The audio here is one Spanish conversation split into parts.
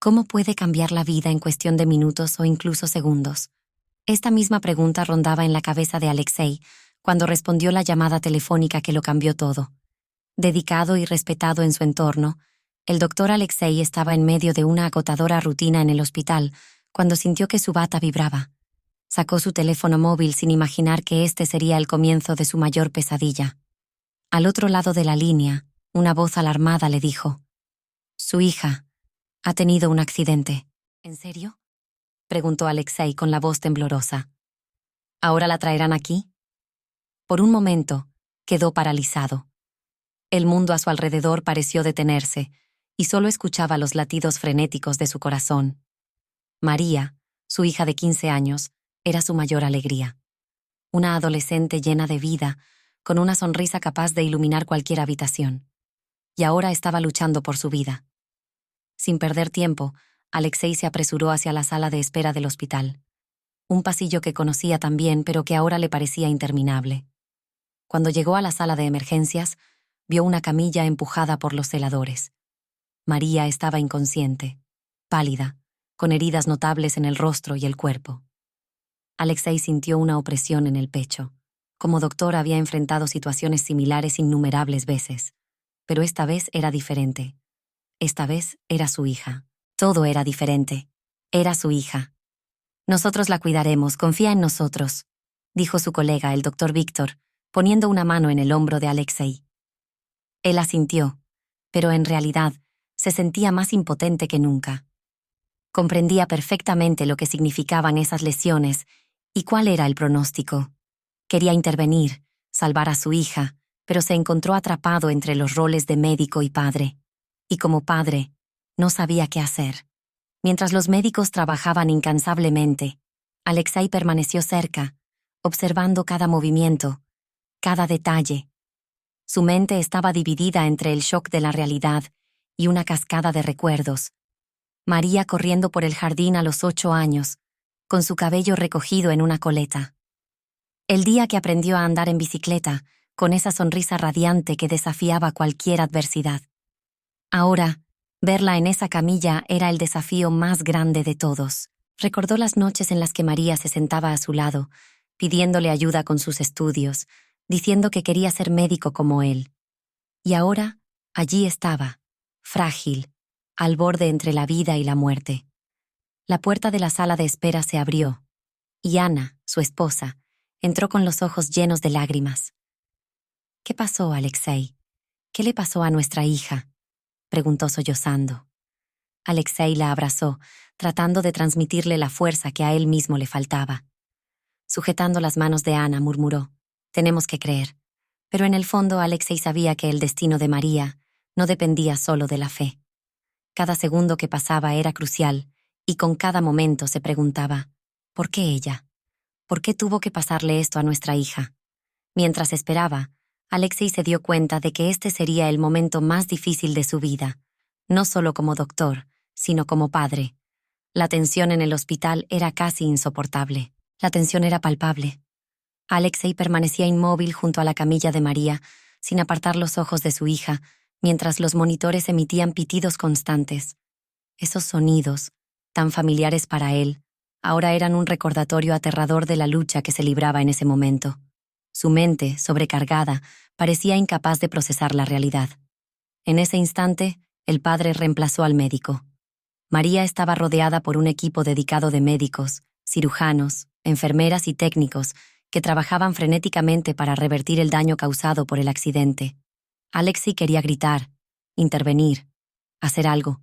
¿Cómo puede cambiar la vida en cuestión de minutos o incluso segundos? Esta misma pregunta rondaba en la cabeza de Alexei cuando respondió la llamada telefónica que lo cambió todo. Dedicado y respetado en su entorno, el doctor Alexei estaba en medio de una agotadora rutina en el hospital cuando sintió que su bata vibraba. Sacó su teléfono móvil sin imaginar que este sería el comienzo de su mayor pesadilla. Al otro lado de la línea, una voz alarmada le dijo: «Su hija ha tenido un accidente». «¿En serio?», preguntó Alexei con la voz temblorosa. «¿Ahora la traerán aquí?». Por un momento, quedó paralizado. El mundo a su alrededor pareció detenerse, y solo escuchaba los latidos frenéticos de su corazón. María, su hija de 15 años, era su mayor alegría. Una adolescente llena de vida, con una sonrisa capaz de iluminar cualquier habitación. Y ahora estaba luchando por su vida. Sin perder tiempo, Alexei se apresuró hacia la sala de espera del hospital. Un pasillo que conocía tan bien, pero que ahora le parecía interminable. Cuando llegó a la sala de emergencias, vio una camilla empujada por los celadores. María estaba inconsciente, pálida, con heridas notables en el rostro y el cuerpo. Alexei sintió una opresión en el pecho. Como doctor había enfrentado situaciones similares innumerables veces, pero esta vez era diferente. Esta vez era su hija. Todo era diferente. Era su hija. «Nosotros la cuidaremos, confía en nosotros», dijo su colega, el doctor Víctor, poniendo una mano en el hombro de Alexei. Él asintió, pero en realidad se sentía más impotente que nunca. Comprendía perfectamente lo que significaban esas lesiones y cuál era el pronóstico. Quería intervenir, salvar a su hija, pero se encontró atrapado entre los roles de médico y padre. Y como padre, no sabía qué hacer. Mientras los médicos trabajaban incansablemente, Alexei permaneció cerca, observando cada movimiento, cada detalle. Su mente estaba dividida entre el shock de la realidad y una cascada de recuerdos. María corriendo por el jardín a los 8 años, con su cabello recogido en una coleta. El día que aprendió a andar en bicicleta, con esa sonrisa radiante que desafiaba cualquier adversidad. Ahora, verla en esa camilla era el desafío más grande de todos. Recordó las noches en las que María se sentaba a su lado, pidiéndole ayuda con sus estudios, diciendo que quería ser médico como él. Y ahora, allí estaba, frágil, al borde entre la vida y la muerte. La puerta de la sala de espera se abrió, y Ana, su esposa, entró con los ojos llenos de lágrimas. «¿Qué pasó, Alexei? ¿Qué le pasó a nuestra hija?», preguntó sollozando. Alexei la abrazó, tratando de transmitirle la fuerza que a él mismo le faltaba. Sujetando las manos de Ana, murmuró: «Tenemos que creer». Pero en el fondo Alexei sabía que el destino de María no dependía solo de la fe. Cada segundo que pasaba era crucial, y con cada momento se preguntaba: ¿por qué ella? ¿Por qué tuvo que pasarle esto a nuestra hija? Mientras esperaba, Alexei se dio cuenta de que este sería el momento más difícil de su vida, no solo como doctor, sino como padre. La tensión en el hospital era casi insoportable. La tensión era palpable. Alexei permanecía inmóvil junto a la camilla de María, sin apartar los ojos de su hija, mientras los monitores emitían pitidos constantes. Esos sonidos, tan familiares para él, ahora eran un recordatorio aterrador de la lucha que se libraba en ese momento. Su mente, sobrecargada, parecía incapaz de procesar la realidad. En ese instante, el padre reemplazó al médico. María estaba rodeada por un equipo dedicado de médicos, cirujanos, enfermeras y técnicos que trabajaban frenéticamente para revertir el daño causado por el accidente. Alexei quería gritar, intervenir, hacer algo,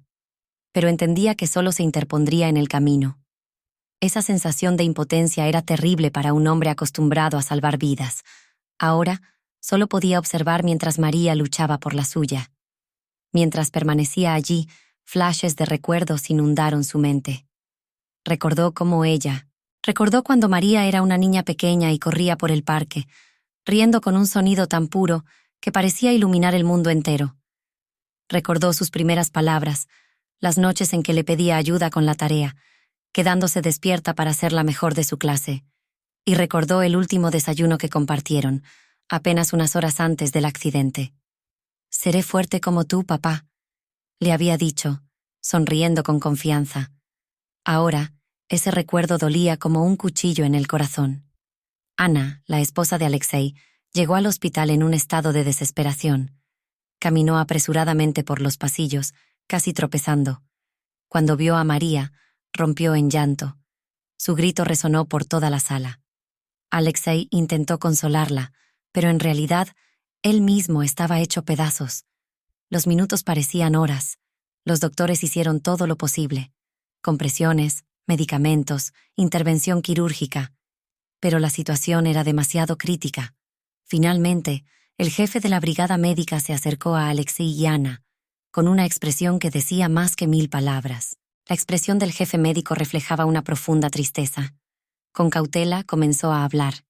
pero entendía que solo se interpondría en el camino. Esa sensación de impotencia era terrible para un hombre acostumbrado a salvar vidas. Ahora, solo podía observar mientras María luchaba por la suya. Mientras permanecía allí, flashes de recuerdos inundaron su mente. Recordó cuando María era una niña pequeña y corría por el parque, riendo con un sonido tan puro que parecía iluminar el mundo entero. Recordó sus primeras palabras, las noches en que le pedía ayuda con la tarea, quedándose despierta para ser la mejor de su clase, y recordó el último desayuno que compartieron, apenas unas horas antes del accidente. «Seré fuerte como tú, papá», le había dicho, sonriendo con confianza. Ahora, ese recuerdo dolía como un cuchillo en el corazón. Ana, la esposa de Alexei, llegó al hospital en un estado de desesperación. Caminó apresuradamente por los pasillos, casi tropezando. Cuando vio a María, rompió en llanto. Su grito resonó por toda la sala. Alexei intentó consolarla, pero en realidad, él mismo estaba hecho pedazos. Los minutos parecían horas. Los doctores hicieron todo lo posible. Compresiones, medicamentos, intervención quirúrgica. Pero la situación era demasiado crítica. Finalmente, el jefe de la brigada médica se acercó a Alexei y Ana, con una expresión que decía más que 1000 palabras. La expresión del jefe médico reflejaba una profunda tristeza. Con cautela comenzó a hablar.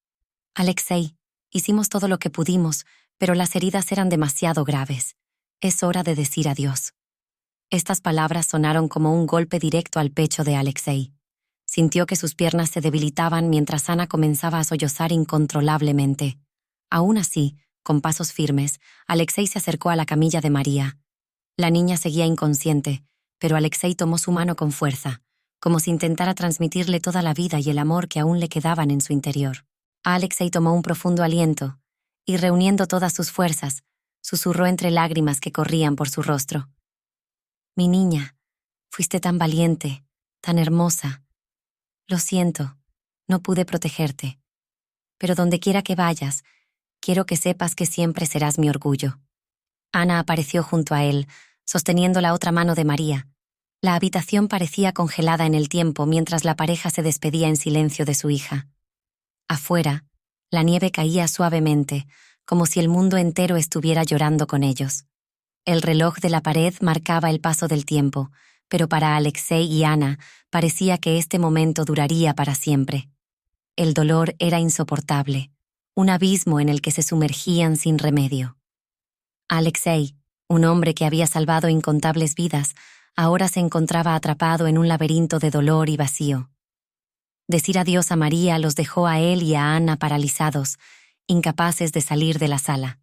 Alexei, hicimos todo lo que pudimos, pero las heridas eran demasiado graves. Es hora de decir adiós. Estas palabras sonaron como un golpe directo al pecho de Alexei. Sintió que sus piernas se debilitaban mientras Ana comenzaba a sollozar incontrolablemente. Aún así, con pasos firmes, Alexei se acercó a la camilla de María. La niña seguía inconsciente, pero Alexei tomó su mano con fuerza, como si intentara transmitirle toda la vida y el amor que aún le quedaban en su interior. Alexei tomó un profundo aliento y, reuniendo todas sus fuerzas, susurró entre lágrimas que corrían por su rostro. «Mi niña, fuiste tan valiente, tan hermosa. Lo siento, no pude protegerte. Pero donde quiera que vayas, quiero que sepas que siempre serás mi orgullo». Ana apareció junto a él, sosteniendo la otra mano de María. La habitación parecía congelada en el tiempo mientras la pareja se despedía en silencio de su hija. Afuera, la nieve caía suavemente, como si el mundo entero estuviera llorando con ellos. El reloj de la pared marcaba el paso del tiempo, pero para Alexei y Ana parecía que este momento duraría para siempre. El dolor era insoportable, un abismo en el que se sumergían sin remedio. Alexei, un hombre que había salvado incontables vidas, ahora se encontraba atrapado en un laberinto de dolor y vacío. Decir adiós a María los dejó a él y a Ana paralizados, incapaces de salir de la sala.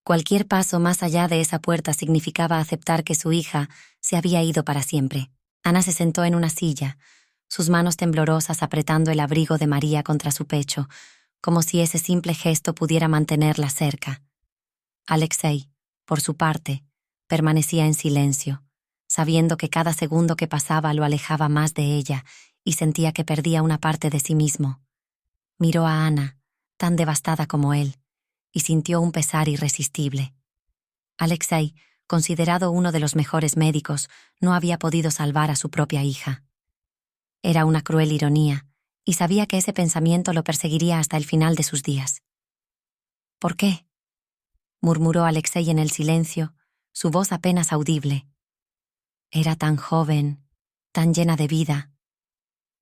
Cualquier paso más allá de esa puerta significaba aceptar que su hija se había ido para siempre. Ana se sentó en una silla, sus manos temblorosas apretando el abrigo de María contra su pecho, como si ese simple gesto pudiera mantenerla cerca. Alexei, por su parte, permanecía en silencio, sabiendo que cada segundo que pasaba lo alejaba más de ella y sentía que perdía una parte de sí mismo. Miró a Ana, tan devastada como él, y sintió un pesar irresistible. Alexei, considerado uno de los mejores médicos, no había podido salvar a su propia hija. Era una cruel ironía, y sabía que ese pensamiento lo perseguiría hasta el final de sus días. «¿Por qué?», murmuró Alexei en el silencio, su voz apenas audible. Era tan joven, tan llena de vida.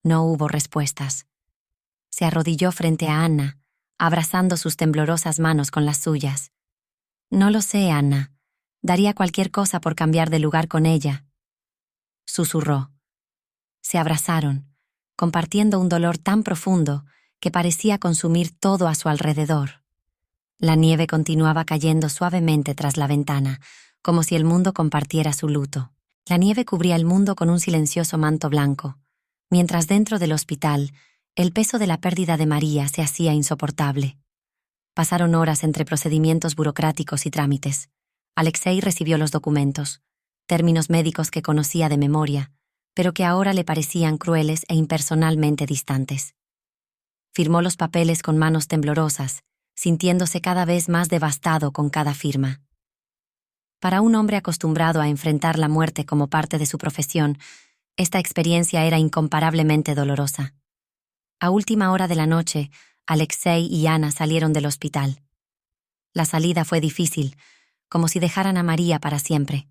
No hubo respuestas. Se arrodilló frente a Ana, abrazando sus temblorosas manos con las suyas. «No lo sé, Ana. Daría cualquier cosa por cambiar de lugar con ella», susurró. Se abrazaron, compartiendo un dolor tan profundo que parecía consumir todo a su alrededor. La nieve continuaba cayendo suavemente tras la ventana, como si el mundo compartiera su luto. La nieve cubría el mundo con un silencioso manto blanco, mientras dentro del hospital el peso de la pérdida de María se hacía insoportable. Pasaron horas entre procedimientos burocráticos y trámites. Alexei recibió los documentos, términos médicos que conocía de memoria, pero que ahora le parecían crueles e impersonalmente distantes. Firmó los papeles con manos temblorosas, sintiéndose cada vez más devastado con cada firma. Para un hombre acostumbrado a enfrentar la muerte como parte de su profesión, esta experiencia era incomparablemente dolorosa. A última hora de la noche, Alexei y Ana salieron del hospital. La salida fue difícil, como si dejaran a María para siempre.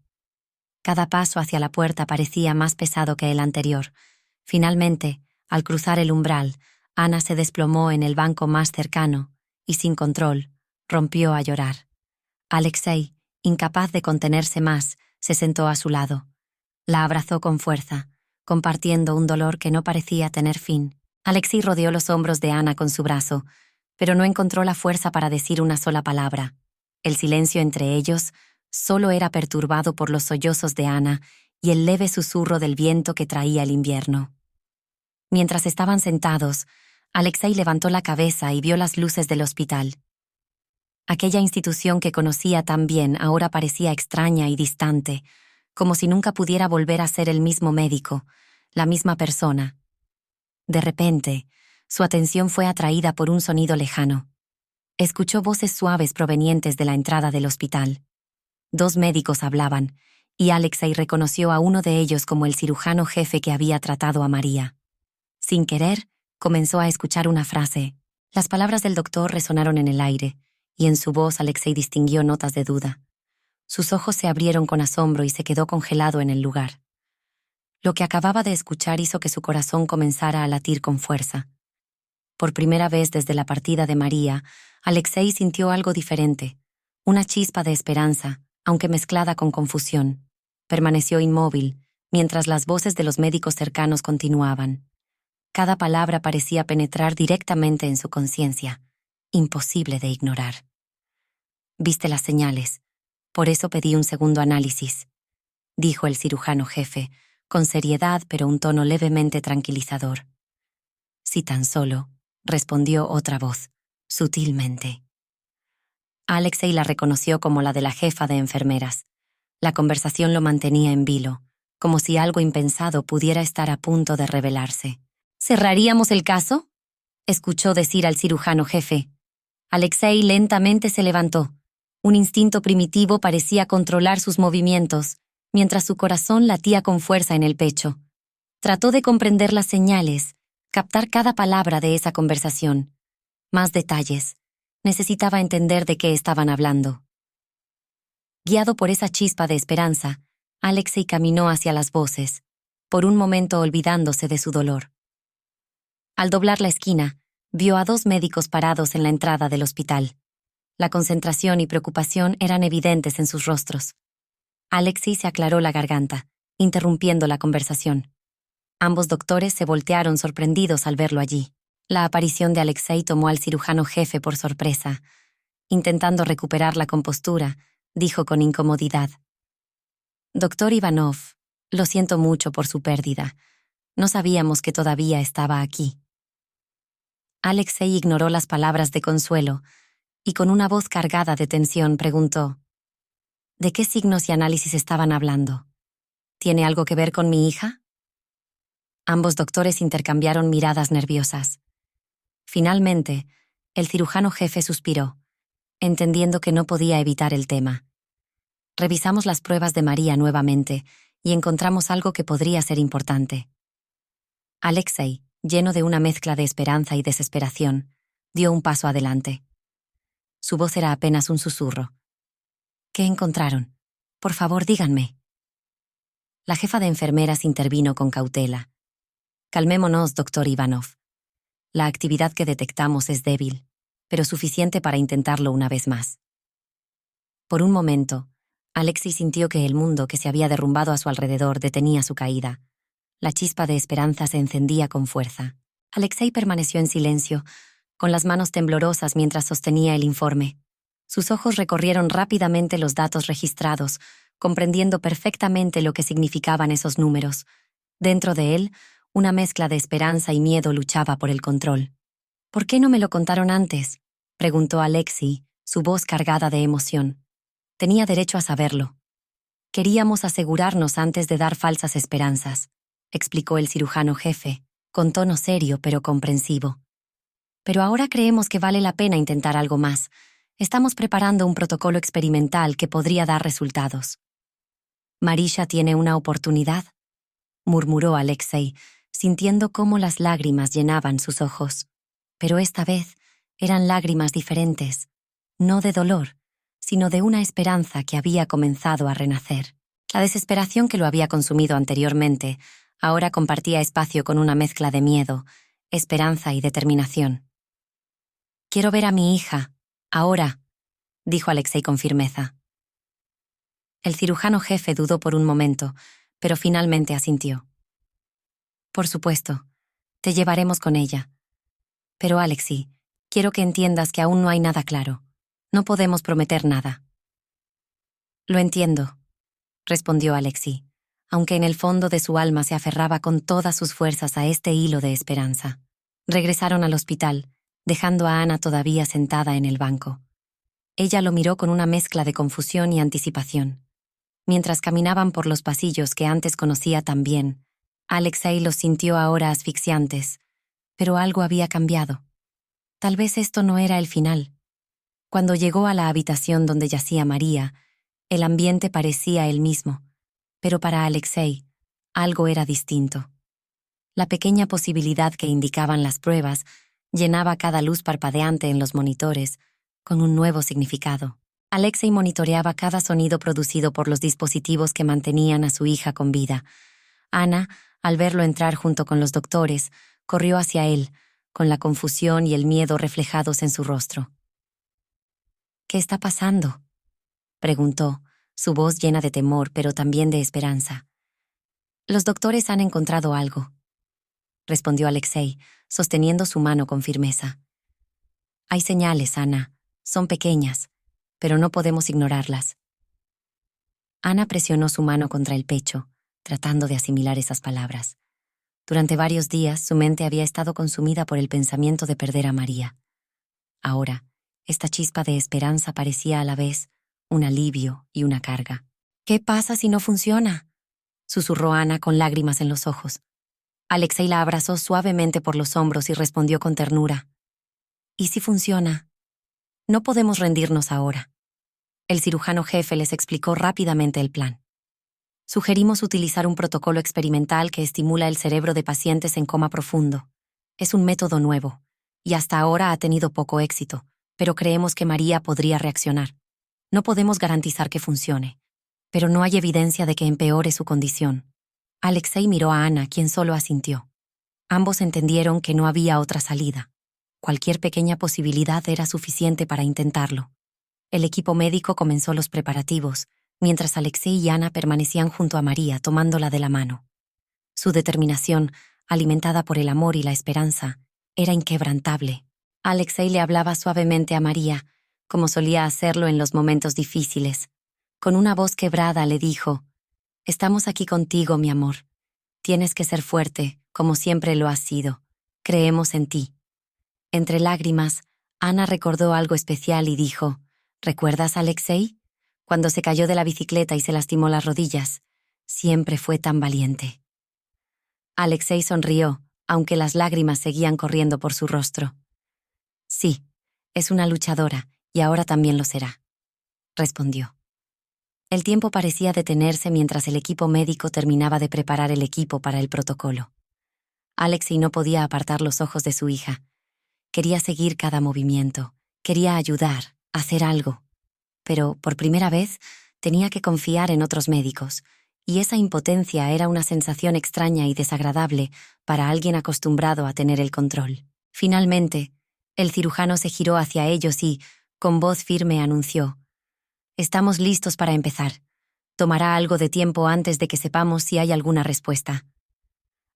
Cada paso hacia la puerta parecía más pesado que el anterior. Finalmente, al cruzar el umbral, Ana se desplomó en el banco más cercano y, sin control, rompió a llorar. Alexei, incapaz de contenerse más, se sentó a su lado. La abrazó con fuerza, compartiendo un dolor que no parecía tener fin. Alexei rodeó los hombros de Ana con su brazo, pero no encontró la fuerza para decir una sola palabra. El silencio entre ellos solo era perturbado por los sollozos de Ana y el leve susurro del viento que traía el invierno. Mientras estaban sentados, Alexei levantó la cabeza y vio las luces del hospital. Aquella institución que conocía tan bien ahora parecía extraña y distante, como si nunca pudiera volver a ser el mismo médico, la misma persona. De repente, su atención fue atraída por un sonido lejano. Escuchó voces suaves provenientes de la entrada del hospital. 2 médicos hablaban, y Alexei reconoció a uno de ellos como el cirujano jefe que había tratado a María. Sin querer, comenzó a escuchar una frase. Las palabras del doctor resonaron en el aire, y en su voz Alexei distinguió notas de duda. Sus ojos se abrieron con asombro y se quedó congelado en el lugar. Lo que acababa de escuchar hizo que su corazón comenzara a latir con fuerza. Por primera vez desde la partida de María, Alexei sintió algo diferente, una chispa de esperanza, aunque mezclada con confusión. Permaneció inmóvil, mientras las voces de los médicos cercanos continuaban. Cada palabra parecía penetrar directamente en su conciencia, imposible de ignorar. «Viste las señales, por eso pedí un segundo análisis», dijo el cirujano jefe, con seriedad pero un tono levemente tranquilizador. «Si tan solo», respondió otra voz, sutilmente. Alexei la reconoció como la de la jefa de enfermeras. La conversación lo mantenía en vilo, como si algo impensado pudiera estar a punto de revelarse. «¿Cerraríamos el caso?», escuchó decir al cirujano jefe. Alexei lentamente se levantó. Un instinto primitivo parecía controlar sus movimientos, mientras su corazón latía con fuerza en el pecho. Trató de comprender las señales, captar cada palabra de esa conversación. Más detalles. Necesitaba entender de qué estaban hablando. Guiado por esa chispa de esperanza, Alexei caminó hacia las voces, por un momento olvidándose de su dolor. Al doblar la esquina, vio a 2 médicos parados en la entrada del hospital. La concentración y preocupación eran evidentes en sus rostros. Alexei se aclaró la garganta, interrumpiendo la conversación. Ambos doctores se voltearon sorprendidos al verlo allí. La aparición de Alexei tomó al cirujano jefe por sorpresa. Intentando recuperar la compostura, dijo con incomodidad: «Doctor Ivanov, lo siento mucho por su pérdida. No sabíamos que todavía estaba aquí». Alexei ignoró las palabras de consuelo y con una voz cargada de tensión preguntó: «¿De qué signos y análisis estaban hablando? ¿Tiene algo que ver con mi hija?». Ambos doctores intercambiaron miradas nerviosas. Finalmente, el cirujano jefe suspiró, entendiendo que no podía evitar el tema. «Revisamos las pruebas de María nuevamente y encontramos algo que podría ser importante». Alexei, lleno de una mezcla de esperanza y desesperación, dio un paso adelante. Su voz era apenas un susurro. «¿Qué encontraron? Por favor, díganme». La jefa de enfermeras intervino con cautela. «Calmémonos, doctor Ivanov. La actividad que detectamos es débil, pero suficiente para intentarlo una vez más». Por un momento, Alexei sintió que el mundo que se había derrumbado a su alrededor detenía su caída. La chispa de esperanza se encendía con fuerza. Alexei permaneció en silencio, con las manos temblorosas mientras sostenía el informe. Sus ojos recorrieron rápidamente los datos registrados, comprendiendo perfectamente lo que significaban esos números. Dentro de él, una mezcla de esperanza y miedo luchaba por el control. «¿Por qué no me lo contaron antes?», preguntó Alexei, su voz cargada de emoción. Tenía derecho a saberlo. «Queríamos asegurarnos antes de dar falsas esperanzas», explicó el cirujano jefe, con tono serio pero comprensivo. «Pero ahora creemos que vale la pena intentar algo más. Estamos preparando un protocolo experimental que podría dar resultados». «Marisha tiene una oportunidad», murmuró Alexei, sintiendo cómo las lágrimas llenaban sus ojos. Pero esta vez eran lágrimas diferentes, no de dolor, sino de una esperanza que había comenzado a renacer. La desesperación que lo había consumido anteriormente ahora compartía espacio con una mezcla de miedo, esperanza y determinación. «Quiero ver a mi hija, ahora», dijo Alexei con firmeza. El cirujano jefe dudó por un momento, pero finalmente asintió. «Por supuesto, te llevaremos con ella. Pero Alexei, quiero que entiendas que aún no hay nada claro. No podemos prometer nada». «Lo entiendo», respondió Alexei. aunque en el fondo de su alma se aferraba con todas sus fuerzas a este hilo de esperanza. Regresaron al hospital, dejando a Ana todavía sentada en el banco. Ella lo miró con una mezcla de confusión y anticipación. Mientras caminaban por los pasillos que antes conocía tan bien, Alexei los sintió ahora asfixiantes, pero algo había cambiado. Tal vez esto no era el final. Cuando llegó a la habitación donde yacía María, el ambiente parecía el mismo, pero para Alexei, algo era distinto. La pequeña posibilidad que indicaban las pruebas llenaba cada luz parpadeante en los monitores con un nuevo significado. Alexei monitoreaba cada sonido producido por los dispositivos que mantenían a su hija con vida. Ana, al verlo entrar junto con los doctores, corrió hacia él, con la confusión y el miedo reflejados en su rostro. «¿Qué está pasando?», preguntó, su voz llena de temor pero también de esperanza. «Los doctores han encontrado algo», respondió Alexei, sosteniendo su mano con firmeza. «Hay señales, Ana. Son pequeñas, pero no podemos ignorarlas». Ana presionó su mano contra el pecho, tratando de asimilar esas palabras. Durante varios días, su mente había estado consumida por el pensamiento de perder a María. Ahora, esta chispa de esperanza parecía a la vez un alivio y una carga. «¿Qué pasa si no funciona?», susurró Ana con lágrimas en los ojos. Alexei la abrazó suavemente por los hombros y respondió con ternura. «¿Y si funciona? No podemos rendirnos ahora». El cirujano jefe les explicó rápidamente el plan. «Sugerimos utilizar un protocolo experimental que estimula el cerebro de pacientes en coma profundo. Es un método nuevo, y hasta ahora ha tenido poco éxito, pero creemos que María podría reaccionar. No podemos garantizar que funcione, pero no hay evidencia de que empeore su condición». Alexei miró a Ana, quien solo asintió. Ambos entendieron que no había otra salida. Cualquier pequeña posibilidad era suficiente para intentarlo. El equipo médico comenzó los preparativos, mientras Alexei y Ana permanecían junto a María tomándola de la mano. Su determinación, alimentada por el amor y la esperanza, era inquebrantable. Alexei le hablaba suavemente a María, como solía hacerlo en los momentos difíciles. Con una voz quebrada le dijo: «Estamos aquí contigo, mi amor. Tienes que ser fuerte, como siempre lo has sido. Creemos en ti». Entre lágrimas, Ana recordó algo especial y dijo: «¿Recuerdas a Alexei? Cuando se cayó de la bicicleta y se lastimó las rodillas. Siempre fue tan valiente». Alexei sonrió, aunque las lágrimas seguían corriendo por su rostro. «Sí, es una luchadora, y ahora también lo será», respondió. El tiempo parecía detenerse mientras el equipo médico terminaba de preparar el equipo para el protocolo. Alexei no podía apartar los ojos de su hija. Quería seguir cada movimiento, quería ayudar, hacer algo. Pero, por primera vez, tenía que confiar en otros médicos, y esa impotencia era una sensación extraña y desagradable para alguien acostumbrado a tener el control. Finalmente, el cirujano se giró hacia ellos y, con voz firme, anunció: «Estamos listos para empezar. Tomará algo de tiempo antes de que sepamos si hay alguna respuesta».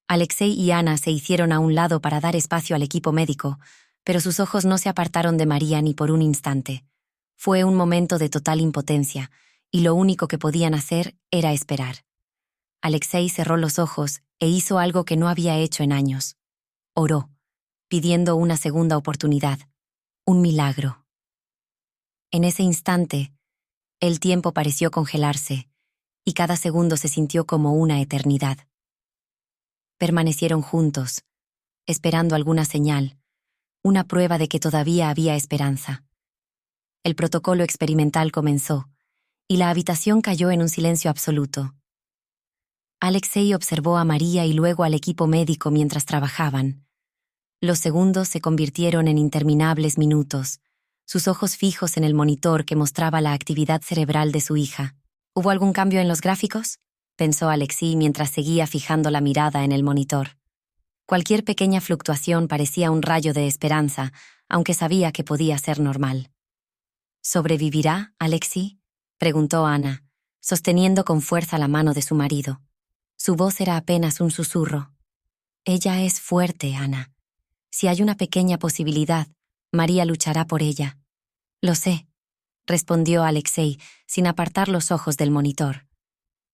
Alexei y Ana se hicieron a un lado para dar espacio al equipo médico, pero sus ojos no se apartaron de María ni por un instante. Fue un momento de total impotencia, y lo único que podían hacer era esperar. Alexei cerró los ojos e hizo algo que no había hecho en años. Oró, pidiendo una segunda oportunidad, un milagro. En ese instante, el tiempo pareció congelarse, y cada segundo se sintió como una eternidad. Permanecieron juntos, esperando alguna señal, una prueba de que todavía había esperanza. El protocolo experimental comenzó, y la habitación cayó en un silencio absoluto. Alexei observó a María y luego al equipo médico mientras trabajaban. Los segundos se convirtieron en interminables minutos, sus ojos fijos en el monitor que mostraba la actividad cerebral de su hija. ¿Hubo algún cambio en los gráficos?, pensó Alexei mientras seguía fijando la mirada en el monitor. Cualquier pequeña fluctuación parecía un rayo de esperanza, aunque sabía que podía ser normal. ¿Sobrevivirá, Alexei?, preguntó Ana, sosteniendo con fuerza la mano de su marido. Su voz era apenas un susurro. «Ella es fuerte, Ana. Si hay una pequeña posibilidad, María luchará por ella». «Lo sé», respondió Alexei, sin apartar los ojos del monitor.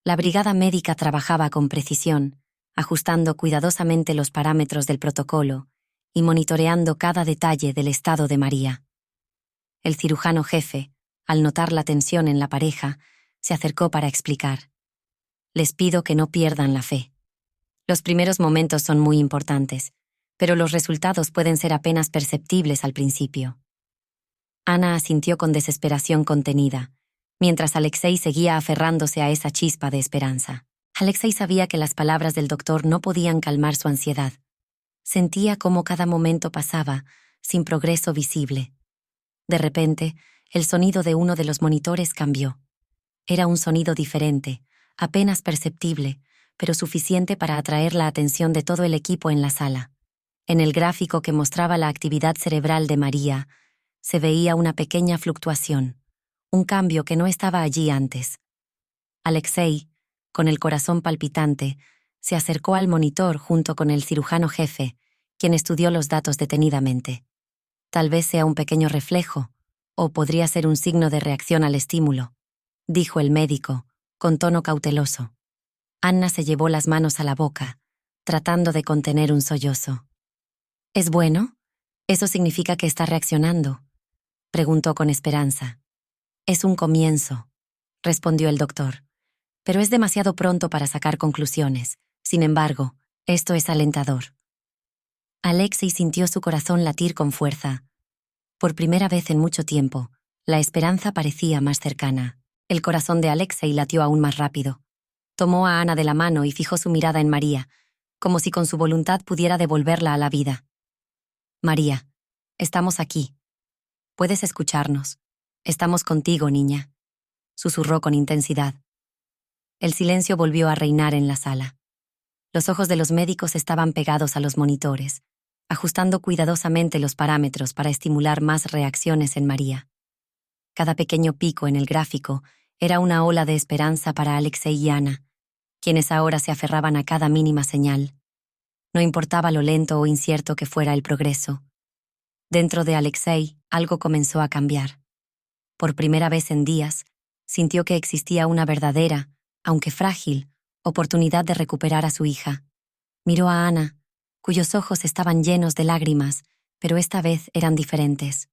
La brigada médica trabajaba con precisión, ajustando cuidadosamente los parámetros del protocolo y monitoreando cada detalle del estado de María. El cirujano jefe, al notar la tensión en la pareja, se acercó para explicar. Les pido que no pierdan la fe. Los primeros momentos son muy importantes, pero los resultados pueden ser apenas perceptibles al principio. Ana asintió con desesperación contenida, mientras Alexei seguía aferrándose a esa chispa de esperanza. Alexei sabía que las palabras del doctor no podían calmar su ansiedad. Sentía cómo cada momento pasaba, sin progreso visible. De repente, el sonido de uno de los monitores cambió. Era un sonido diferente, apenas perceptible, pero suficiente para atraer la atención de todo el equipo en la sala. En el gráfico que mostraba la actividad cerebral de María, se veía una pequeña fluctuación, un cambio que no estaba allí antes. Alexei, con el corazón palpitante, se acercó al monitor junto con el cirujano jefe, quien estudió los datos detenidamente. Tal vez sea un pequeño reflejo, o podría ser un signo de reacción al estímulo, dijo el médico, con tono cauteloso. Anna se llevó las manos a la boca, tratando de contener un sollozo. ¿Es bueno? ¿Eso significa que está reaccionando?, preguntó con esperanza. Es un comienzo, respondió el doctor, pero es demasiado pronto para sacar conclusiones. Sin embargo, esto es alentador. Alexei sintió su corazón latir con fuerza. Por primera vez en mucho tiempo, la esperanza parecía más cercana. El corazón de Alexei latió aún más rápido. Tomó a Ana de la mano y fijó su mirada en María, como si con su voluntad pudiera devolverla a la vida. María, estamos aquí. Puedes escucharnos. Estamos contigo, niña, susurró con intensidad. El silencio volvió a reinar en la sala. Los ojos de los médicos estaban pegados a los monitores, ajustando cuidadosamente los parámetros para estimular más reacciones en María. Cada pequeño pico en el gráfico era una ola de esperanza para Alexei y Ana, quienes ahora se aferraban a cada mínima señal. No importaba lo lento o incierto que fuera el progreso. Dentro de Alexei, algo comenzó a cambiar. Por primera vez en días, sintió que existía una verdadera, aunque frágil, oportunidad de recuperar a su hija. Miró a Ana, cuyos ojos estaban llenos de lágrimas, pero esta vez eran diferentes.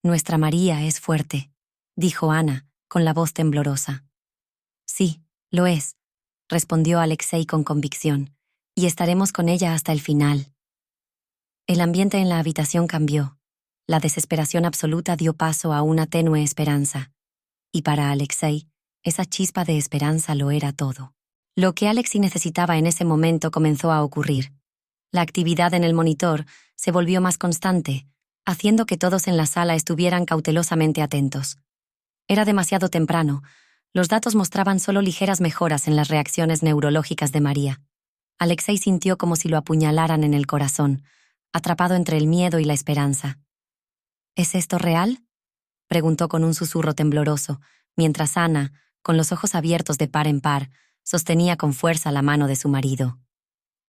Nuestra María es fuerte, dijo Ana, con la voz temblorosa. Sí, lo es, respondió Alexei con convicción, y estaremos con ella hasta el final. El ambiente en la habitación cambió. La desesperación absoluta dio paso a una tenue esperanza. Y para Alexei, esa chispa de esperanza lo era todo. Lo que Alexei necesitaba en ese momento comenzó a ocurrir. La actividad en el monitor se volvió más constante, haciendo que todos en la sala estuvieran cautelosamente atentos. Era demasiado temprano. Los datos mostraban solo ligeras mejoras en las reacciones neurológicas de María. Alexei sintió como si lo apuñalaran en el corazón, atrapado entre el miedo y la esperanza. ¿Es esto real?, preguntó con un susurro tembloroso, mientras Ana, con los ojos abiertos de par en par, sostenía con fuerza la mano de su marido.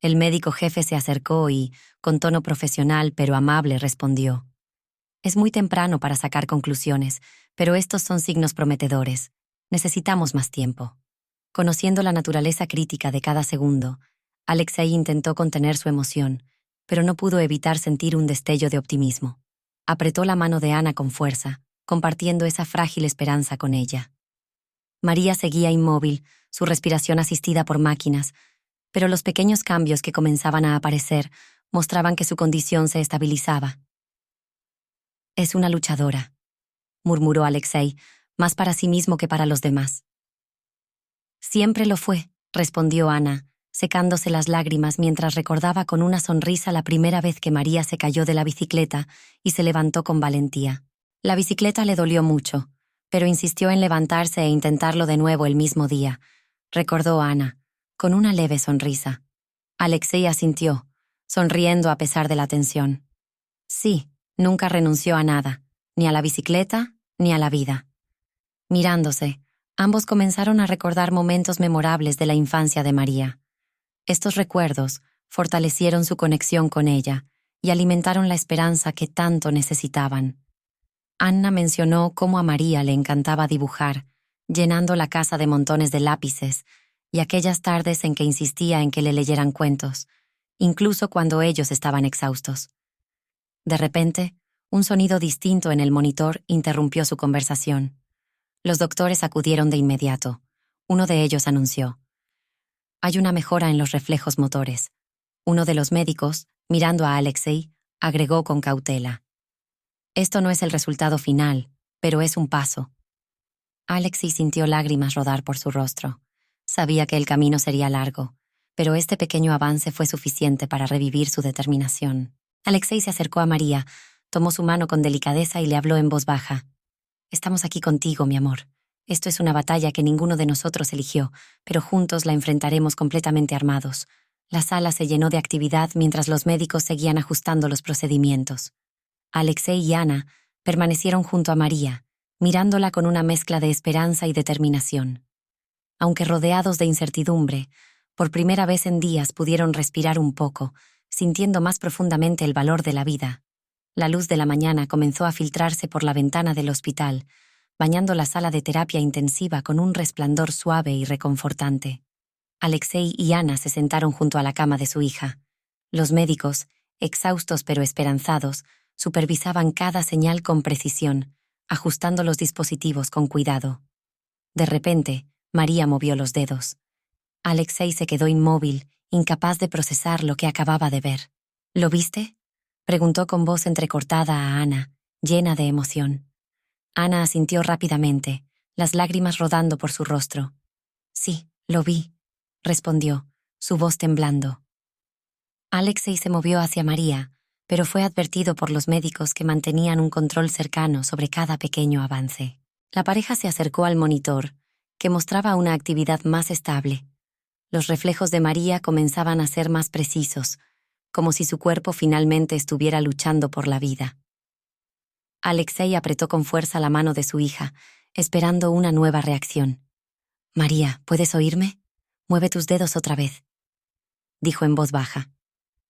El médico jefe se acercó y, con tono profesional pero amable, respondió. Es muy temprano para sacar conclusiones, pero estos son signos prometedores. Necesitamos más tiempo. Conociendo la naturaleza crítica de cada segundo, Alexei intentó contener su emoción, pero no pudo evitar sentir un destello de optimismo. Apretó la mano de Ana con fuerza, compartiendo esa frágil esperanza con ella. María seguía inmóvil, su respiración asistida por máquinas, pero los pequeños cambios que comenzaban a aparecer mostraban que su condición se estabilizaba. Es una luchadora, murmuró Alexei, más para sí mismo que para los demás. Siempre lo fue, respondió Ana, secándose las lágrimas mientras recordaba con una sonrisa la primera vez que María se cayó de la bicicleta y se levantó con valentía. La bicicleta le dolió mucho, pero insistió en levantarse e intentarlo de nuevo el mismo día, recordó Ana, con una leve sonrisa. Alexei asintió, sonriendo a pesar de la tensión. Sí, nunca renunció a nada, ni a la bicicleta, ni a la vida. Mirándose, ambos comenzaron a recordar momentos memorables de la infancia de María. Estos recuerdos fortalecieron su conexión con ella y alimentaron la esperanza que tanto necesitaban. Anna mencionó cómo a María le encantaba dibujar, llenando la casa de montones de lápices, y aquellas tardes en que insistía en que le leyeran cuentos, incluso cuando ellos estaban exhaustos. De repente, un sonido distinto en el monitor interrumpió su conversación. Los doctores acudieron de inmediato. Uno de ellos anunció: «Hay una mejora en los reflejos motores». Uno de los médicos, mirando a Alexei, agregó con cautela: «Esto no es el resultado final, pero es un paso». Alexei sintió lágrimas rodar por su rostro. Sabía que el camino sería largo, pero este pequeño avance fue suficiente para revivir su determinación. Alexei se acercó a María, tomó su mano con delicadeza y le habló en voz baja: «Estamos aquí contigo, mi amor. Esto es una batalla que ninguno de nosotros eligió, pero juntos la enfrentaremos completamente armados». La sala se llenó de actividad mientras los médicos seguían ajustando los procedimientos. Alexei y Ana permanecieron junto a María, mirándola con una mezcla de esperanza y determinación. Aunque rodeados de incertidumbre, por primera vez en días pudieron respirar un poco, sintiendo más profundamente el valor de la vida. La luz de la mañana comenzó a filtrarse por la ventana del hospital, bañando la sala de terapia intensiva con un resplandor suave y reconfortante. Alexei y Ana se sentaron junto a la cama de su hija. Los médicos, exhaustos pero esperanzados, supervisaban cada señal con precisión, ajustando los dispositivos con cuidado. De repente, María movió los dedos. Alexei se quedó inmóvil, incapaz de procesar lo que acababa de ver. «¿Lo viste?», preguntó con voz entrecortada a Ana, llena de emoción. Ana asintió rápidamente, las lágrimas rodando por su rostro. «Sí, lo vi», respondió, su voz temblando. Alexei se movió hacia María, pero fue advertido por los médicos que mantenían un control cercano sobre cada pequeño avance. La pareja se acercó al monitor, que mostraba una actividad más estable. Los reflejos de María comenzaban a ser más precisos, como si su cuerpo finalmente estuviera luchando por la vida. Alexei apretó con fuerza la mano de su hija, esperando una nueva reacción. «María, ¿puedes oírme? Mueve tus dedos otra vez», dijo en voz baja.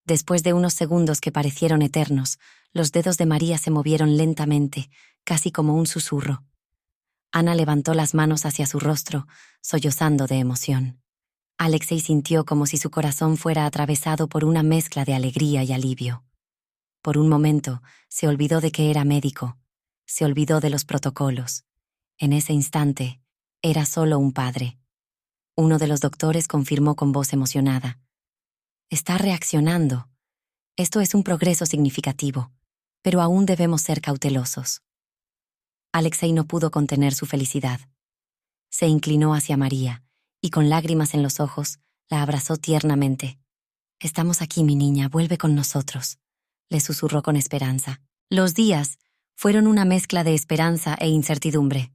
Después de unos segundos que parecieron eternos, los dedos de María se movieron lentamente, casi como un susurro. Ana levantó las manos hacia su rostro, sollozando de emoción. Alexei sintió como si su corazón fuera atravesado por una mezcla de alegría y alivio. Por un momento, se olvidó de que era médico, se olvidó de los protocolos. En ese instante, era solo un padre. Uno de los doctores confirmó con voz emocionada: «Está reaccionando. Esto es un progreso significativo, pero aún debemos ser cautelosos». Alexei no pudo contener su felicidad. Se inclinó hacia María y, con lágrimas en los ojos, la abrazó tiernamente. «Estamos aquí, mi niña, vuelve con nosotros», le susurró con esperanza. Los días fueron una mezcla de esperanza e incertidumbre.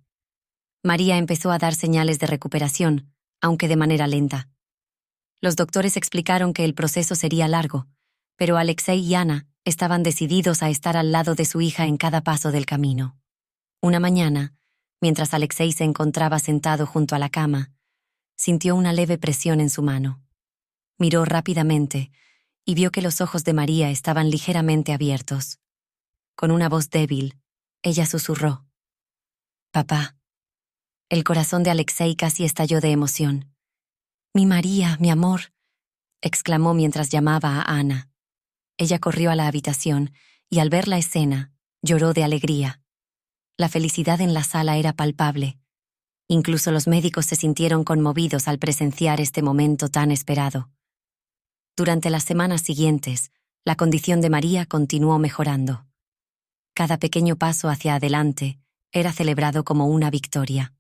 María empezó a dar señales de recuperación, aunque de manera lenta. Los doctores explicaron que el proceso sería largo, pero Alexei y Ana estaban decididos a estar al lado de su hija en cada paso del camino. Una mañana, mientras Alexei se encontraba sentado junto a la cama, sintió una leve presión en su mano. Miró rápidamente y vio que los ojos de María estaban ligeramente abiertos. Con una voz débil, ella susurró: «Papá». El corazón de Alexei casi estalló de emoción. «Mi María, mi amor», exclamó mientras llamaba a Ana. Ella corrió a la habitación y, al ver la escena, lloró de alegría. La felicidad en la sala era palpable. Incluso los médicos se sintieron conmovidos al presenciar este momento tan esperado. Durante las semanas siguientes, la condición de María continuó mejorando. Cada pequeño paso hacia adelante era celebrado como una victoria.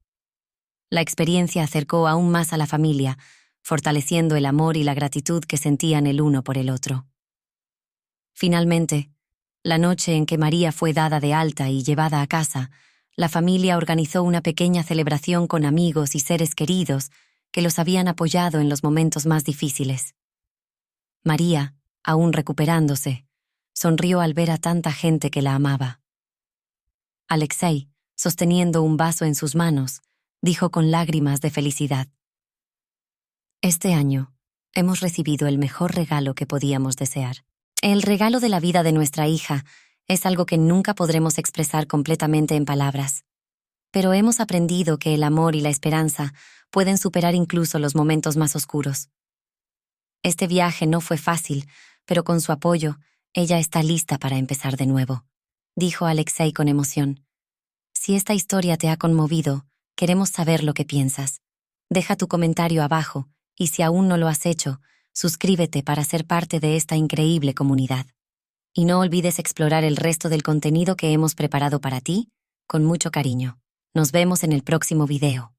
La experiencia acercó aún más a la familia, fortaleciendo el amor y la gratitud que sentían el uno por el otro. Finalmente, la noche en que María fue dada de alta y llevada a casa, la familia organizó una pequeña celebración con amigos y seres queridos que los habían apoyado en los momentos más difíciles. María, aún recuperándose, sonrió al ver a tanta gente que la amaba. Alexei, sosteniendo un vaso en sus manos, dijo con lágrimas de felicidad: «Este año hemos recibido el mejor regalo que podíamos desear. El regalo de la vida de nuestra hija es algo que nunca podremos expresar completamente en palabras. Pero hemos aprendido que el amor y la esperanza pueden superar incluso los momentos más oscuros. Este viaje no fue fácil, pero con su apoyo, ella está lista para empezar de nuevo, dijo Alexei con emoción. Si esta historia te ha conmovido, queremos saber lo que piensas. Deja tu comentario abajo, y si aún no lo has hecho, suscríbete para ser parte de esta increíble comunidad. Y no olvides explorar el resto del contenido que hemos preparado para ti, con mucho cariño. Nos vemos en el próximo video.